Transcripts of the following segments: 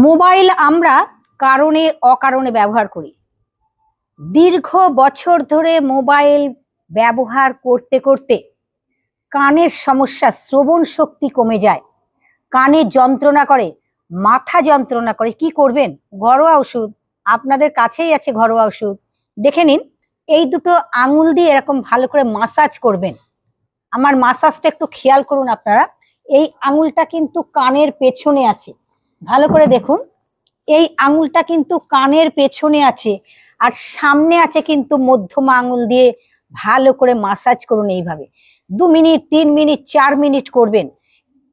Mobile আমরা কারণে অকারণে ব্যবহার করি। দীর্ঘ বছর ধরে মোবাইল ব্যবহার করতে করতে কানের সমস্যা, শ্রবণ শক্তি কমে যায়, কানে যন্ত্রণা করে, মাথা যন্ত্রণা করে। কি করবেন? ঘরোয়া ওষুধ আপনাদের কাছেই আছে। ঘরোয়া ওষুধ দেখে নিন। এই দুটো আঙুল দিয়ে এরকম ভালো করে মাসাজ করবেন। আমার মাসাজটা একটু খেয়াল করুন আপনারা। এই আঙুলটা কিন্তু কানের পেছনে আছে, ভালো করে দেখুন। এই আঙুলটা কিন্তু কানের পেছনে আছে, আর সামনে আছে কিন্তু মধ্যমা আঙুল দিয়ে ভালো করে মাসাজ করুন। এইভাবে 2 মিনিট, 3 মিনিট, 4 মিনিট করবেন।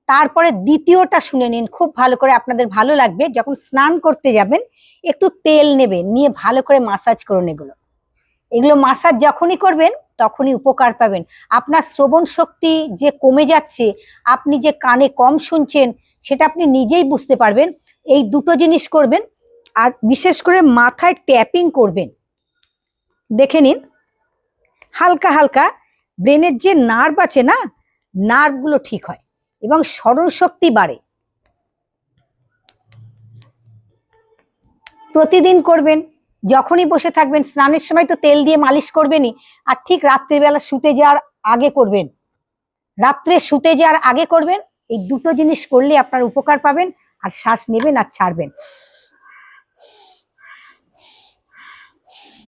তারপরে দ্বিতীয়টা শুনে নিন খুব ভালো করে, আপনাদের ভালো লাগবে। যখন স্নান করতে যাবেন একটু তেল নেবেন, নিয়ে ভালো করে মাসাজ করুন। এগুলো মাসাজ যখনই করবেন তখনই উপকার পাবেন। আপনার শ্রবণ শক্তি যে কমে যাচ্ছে, আপনি যে কানে কম শুনছেন, সেটা আপনি নিজেই বুঝতে পারবেন। এই দুটো জিনিস করবেন। আর বিশেষ করে মাথায় ট্যাপিং করবেন। দেখে নিন, হালকা হালকা ব্রেনের যে নার্ভ আছে না, নার্ভগুলো ঠিক হয় এবং স্মরণ শক্তি বাড়ে। প্রতিদিন করবেন। যখনই বসে থাকবেন, স্নানের সময় তো তেল দিয়ে মালিশ করবেনই, আর ঠিক রাত্রিবেলা শুতে যাওয়ার আগে করবেন। রাত্রে শুতে যাওয়ার আগে করবেন। এই দুটো জিনিস করলে আপনার উপকার পাবেন, আর শ্বাস নেবেন আর ছাড়বেন।